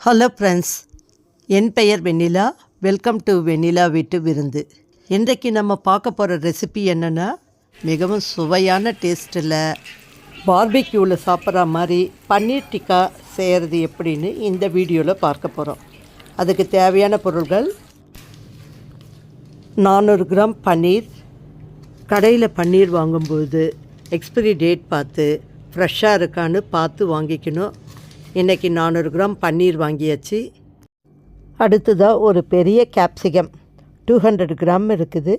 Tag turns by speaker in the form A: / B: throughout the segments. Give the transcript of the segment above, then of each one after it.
A: Hello friends, என் பெயர் வெண்ணிலா. Welcome to வெண்ணிலா வீட்டு விருந்து. இன்றைக்கு நம்ம பார்க்க போகிற ரெசிபி என்னென்னா, மிகவும் சுவையான டேஸ்ட்டில் பார்பிக்யூவில் சாப்பிட்ற மாதிரி பன்னீர் டிக்கா செய்கிறது எப்படின்னு இந்த வீடியோவில் பார்க்க போகிறோம். அதுக்கு தேவையான பொருட்கள்: 400 கிராம் பன்னீர். கடையில் பன்னீர் வாங்கும்போது எக்ஸ்பிரி டேட் பார்த்து ஃப்ரெஷ்ஷாக இருக்கான்னு பார்த்து வாங்கிக்கணும். இன்றைக்கி 400 கிராம் பன்னீர் வாங்கியாச்சு. அடுத்ததாக ஒரு பெரிய கேப்சிகம் 200 கிராம் இருக்குது,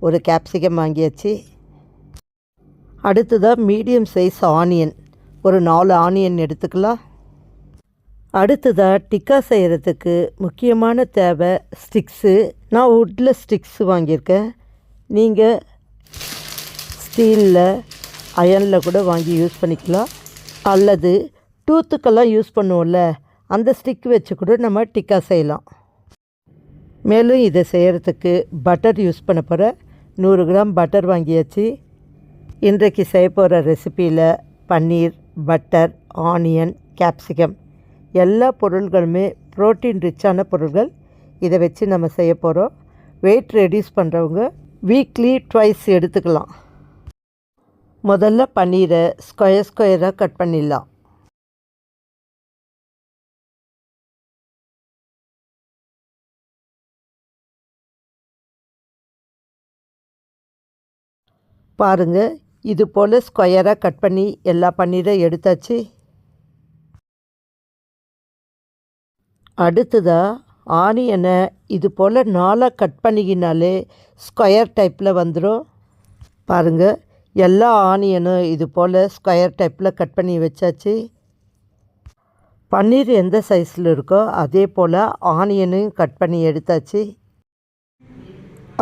A: ஒரு கேப்சிகம் வாங்கியாச்சு. அடுத்ததாக மீடியம் சைஸ் ஆனியன், ஒரு 4 ஆனியன் எடுத்துக்கலாம். அடுத்ததாக டிக்கா செய்கிறதுக்கு முக்கியமான தேவை ஸ்டிக்ஸு. நான் வுட்டில் ஸ்டிக்ஸ் வாங்கியிருக்கேன். நீங்கள் ஸ்டீலில் அயனில் கூட வாங்கி யூஸ் பண்ணிக்கலாம், அல்லது டூத்துக்கெல்லாம் யூஸ் பண்ணுவோம்ல, அந்த ஸ்டிக் வச்சு கூட நம்ம டிக்கா செய்யலாம். மேலும் இதை செய்கிறதுக்கு பட்டர் யூஸ் பண்ண போகிற 100 கிராம் பட்டர் வாங்கியாச்சு. இன்றைக்கு செய்ய போகிற ரெசிப்பியில் பன்னீர், பட்டர், ஆனியன், கேப்சிகம் எல்லா பொருள்களுமே ப்ரோட்டீன் ரிச்சான பொருள்கள். இதை வச்சு நம்ம செய்ய போகிறோம். வெயிட் ரெடியூஸ் பண்ணுறவங்க வீக்லி ட்வைஸ் எடுத்துக்கலாம். முதல்ல பன்னீரை ஸ்கொயராக கட் பண்ணிடலாம். பாருங்கள், இது போல் ஸ்கொயராக கட் பண்ணி எல்லா பன்னீரை எடுத்தாச்சு. அடுத்ததாக ஆனியனை இது போல் 4 கட் பண்ணிக்கினாலே ஸ்கொயர் டைப்பில் வந்துடும். பாருங்கள், எல்லா ஆனியனும் இது போல் ஸ்கொயர் டைப்பில் கட் பண்ணி வச்சாச்சு. பன்னீர் எந்த சைஸில் இருக்கோ அதே போல் ஆனியனையும் கட் பண்ணி எடுத்தாச்சு.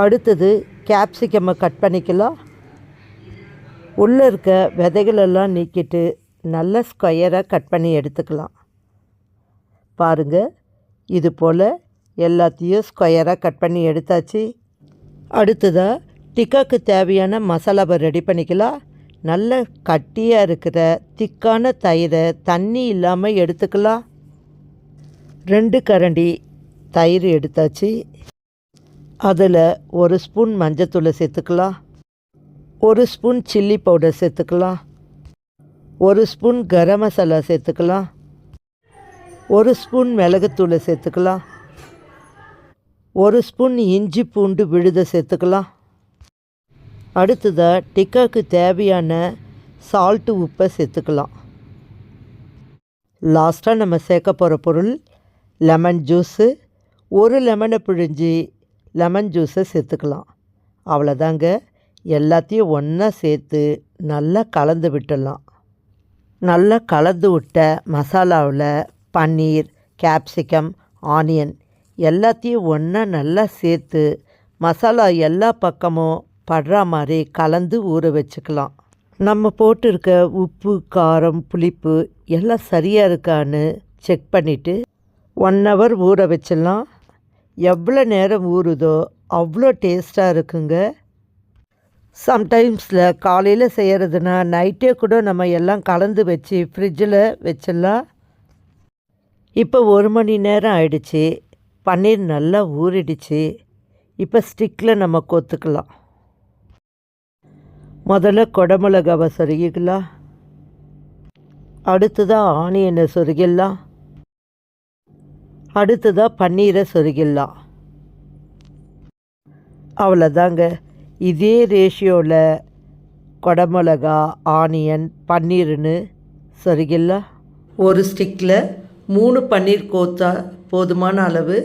A: அடுத்தது கேப்சிகம்மை கட் பண்ணிக்கலாம். உள்ளே இருக்க விதைகளெல்லாம் நீக்கிட்டு நல்ல ஸ்கொயராக கட் பண்ணி எடுத்துக்கலாம். பாருங்கள், இது போல் எல்லாத்தையும் ஸ்கொயராக கட் பண்ணி எடுத்தாச்சு. அடுத்ததாக டிக்காக்கு தேவையான மசாலாவை ரெடி பண்ணிக்கலாம். நல்ல கட்டியாக இருக்கிற திக்கான தயிரை தண்ணி இல்லாமல் எடுத்துக்கலாம். 2 கரண்டி தயிர் எடுத்தாச்சு. அதில் 1 ஸ்பூன் மஞ்சத்தூளை சேர்த்துக்கலாம், 1 ஸ்பூன் சில்லி பவுடர் சேர்த்துக்கலாம், 1 ஸ்பூன் கரம் மசாலா சேர்த்துக்கலாம், 1 ஸ்பூன் மிளகுத்தூளை சேர்த்துக்கலாம், 1 ஸ்பூன் இஞ்சி பூண்டு விழுதை சேர்த்துக்கலாம். அடுத்ததாக டிக்காக்கு தேவையான சால்ட்டு, உப்பை சேர்த்துக்கலாம். லாஸ்ட்டாக நம்ம சேர்க்க போகிற பொருள் லெமன் ஜூஸு. 1 லெமனை பிழிஞ்சி லெமன் ஜூஸை சேர்த்துக்கலாம். அவ்வளோதாங்க. எல்லாத்தையும் ஒன்றா சேர்த்து நல்லா கலந்து விட்டுடலாம். நல்லா கலந்து விட்ட மசாலாவில் பன்னீர், கேப்சிகம், ஆனியன் எல்லாத்தையும் ஒன்றா நல்லா சேர்த்து மசாலா எல்லா பக்கமும் படுற மாதிரி கலந்து ஊற வச்சுக்கலாம். நம்ம போட்டிருக்க உப்பு, காரம், புளிப்பு எல்லாம் சரியாக இருக்கான்னு செக் பண்ணிவிட்டு 1 ஹவர் ஊற வச்சிடலாம். எவ்வளோ நேரம் ஊறுதோ அவ்வளோ டேஸ்ட்டாக இருக்குங்க. சம்டைம்ஸில் காலையில் செய்கிறதுனா நைட்டே கூட நம்ம எல்லாம் கலந்து வச்சு ஃப்ரிட்ஜில் வச்சிடலாம். இப்போ 1 மணி நேரம் ஆயிடுச்சு. பன்னீர் நல்லா ஊறிடுச்சு. இப்போ ஸ்டிக்கில் நம்ம கொத்துக்கலாம். முதல்ல குடமிளகாவை சொருகிக்கலாம். அடுத்ததாக ஆனியனை சொருகிடலாம். அடுத்ததாக பன்னீரை சொருகிடலாம். அவ்வளோதாங்க. இதே ரேஷியோவில் குடமிளகா, ஆனியன், பன்னீர்னு சொருகிடலாம். ஒரு ஸ்டிக்கில் 3 பன்னீர் கோத்தா போதுமான அளவு.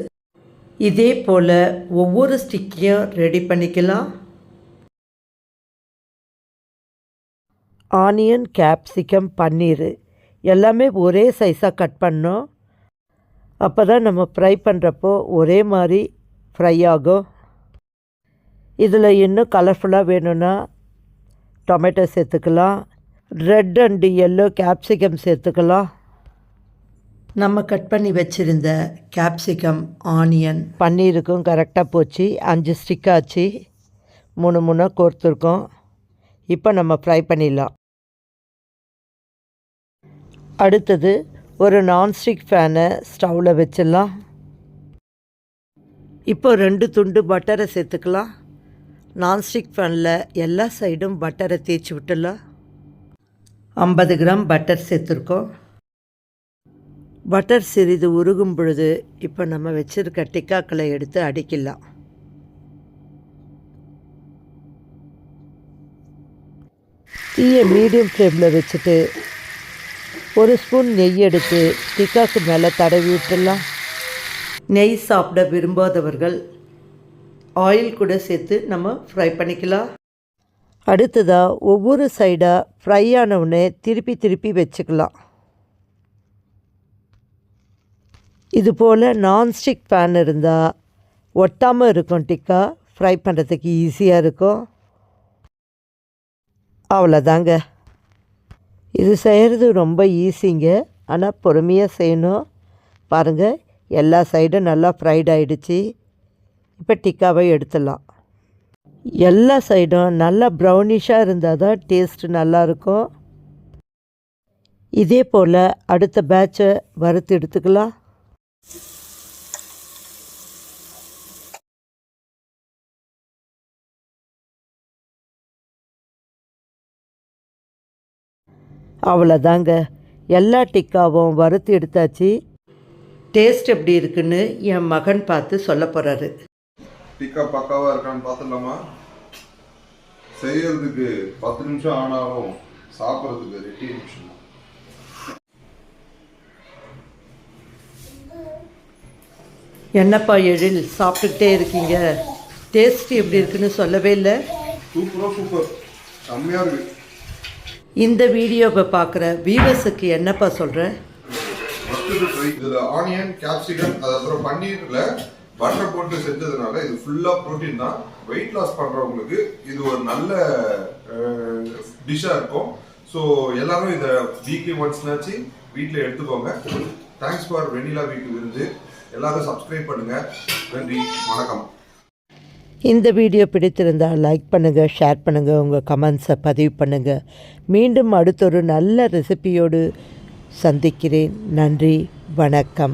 A: இதே போல் ஒவ்வொரு ஸ்டிக்கையும் ரெடி பண்ணிக்கலாம். ஆனியன், கேப்சிகம், பன்னீர் எல்லாமே ஒரே சைஸாக கட் பண்ணோம். அப்போ தான் நம்ம ஃப்ரை பண்ணுறப்போ ஒரே மாதிரி ஃப்ரை ஆகும். இதில் இன்னும் கலர்ஃபுல்லாக வேணும்னா டொமேட்டோ சேர்த்துக்கலாம், ரெட் அண்டு எல்லோ கேப்சிகம் சேர்த்துக்கலாம். நம்ம கட் பண்ணி வச்சுருந்த கேப்சிகம், ஆனியன், பன்னீருக்கும் கரெக்டாக போச்சு. 5 ஸ்டிக் ஆச்சு. 3 கோர்த்துருக்கோம். இப்போ நம்ம ஃப்ரை பண்ணிடலாம். அடுத்தது ஒரு நான்ஸ்டிக் ஃபேனை ஸ்டவ்வில் வச்சிடலாம். இப்போ 2 துண்டு பட்டரை சேர்த்துக்கலாம். நான்ஸ்டிக் ஃபேனில் எல்லா சைடும் பட்டரை தேய்ச்சி விட்டுடலாம். 50 கிராம் பட்டர் சேர்த்துருக்கோம். பட்டர் சிறிது உருகும் பொழுது இப்போ நம்ம வச்சுருக்க டிக்காக்களை எடுத்து அடிக்கலாம். தீயை மீடியம் ஃப்ளேமில் வச்சுட்டு 1 ஸ்பூன் நெய் எடுத்து டிக்காக்கு மேலே தடவி விட்டுடலாம். நெய் சாப்பிட விரும்பாதவர்கள் ஆயில் கூட சேர்த்து நம்ம ஃப்ரை பண்ணிக்கலாம். அடுத்ததாக ஒவ்வொரு சைடாக ஃப்ரை ஆனவுடனே திருப்பி வச்சுக்கலாம். இதுபோல் நான்ஸ்டிக் பேன் இருந்தால் ஒட்டாமல் இருக்கும். டிக்கா ஃப்ரை பண்ணுறதுக்கு ஈஸியாக இருக்கும். அவ்வளோதாங்க. இது செய்கிறது ரொம்ப ஈஸிங்க. ஆனால் பொறுமையாக செய்யணும். பாருங்கள், எல்லா சைடும் நல்லா ஃப்ரைட் ஆகிடுச்சு. இப்போ டிக்காவை எடுத்துடலாம். எல்லா சைடும் நல்லா ப்ரௌனிஷாக இருந்தால் தான் டேஸ்ட்டு நல்லாயிருக்கும். இதே போல் அடுத்த பேட்சை வறுத்து எடுத்துக்கலாம். அவ்வளோதாங்க, எல்லா டிக்காவும் வறுத்து எடுத்தாச்சு. டேஸ்ட் எப்படி இருக்குன்னு என் மகன் பார்த்து சொல்ல போகிறாரு.
B: டிக்கா பக்காவாக இருக்கான்னு பார்த்துடலாமா? செய்யறதுக்கு 10 நிமிஷம் ஆனாலும் சாப்பிட்றதுக்கு 2 நிமிஷம்.
A: என்னப்பா எழில் சாப்பிட்டுக்கிட்டே இருக்கீங்க? டேஸ்ட் எப்படி இருக்குன்னு சொல்லவே இல்லை.
B: சூப்பர், செம்மையாக இருக்குது.
A: இந்த வீடியோவை பார்க்குற வியூவர்ஸுக்கு என்னப்பா சொல்கிறேன்?
B: இதில் ஆனியன், கேப்சிகம், அதுக்கப்புறம் பன்னீரில் பட்டர் போட்டு செஞ்சதுனால இது ஃபுல்லாக ப்ரோட்டீன் தான். வெயிட் லாஸ் பண்ணுறவங்களுக்கு இது ஒரு நல்ல டிஷ்ஷாக இருக்கும். ஸோ எல்லாரும் இதை வீக்லி ஒன்ஸ்னாச்சு வீட்டில் எடுத்துக்கோங்க. தேங்க்ஸ் ஃபார் வெண்ணிலா வீட்டு விருந்து. எல்லாரும் சப்ஸ்கிரைப் பண்ணுங்கள். நன்றி, வணக்கம்.
A: இந்த வீடியோ பிடித்திருந்தால் லைக் பண்ணுங்கள், ஷேர் பண்ணுங்கள், உங்கள் கமெண்ட்ஸை பதிவு பண்ணுங்கள். மீண்டும் அடுத்தொரு நல்ல ரெசிபியோடு சந்திக்கிறேன். நன்றி, வணக்கம்.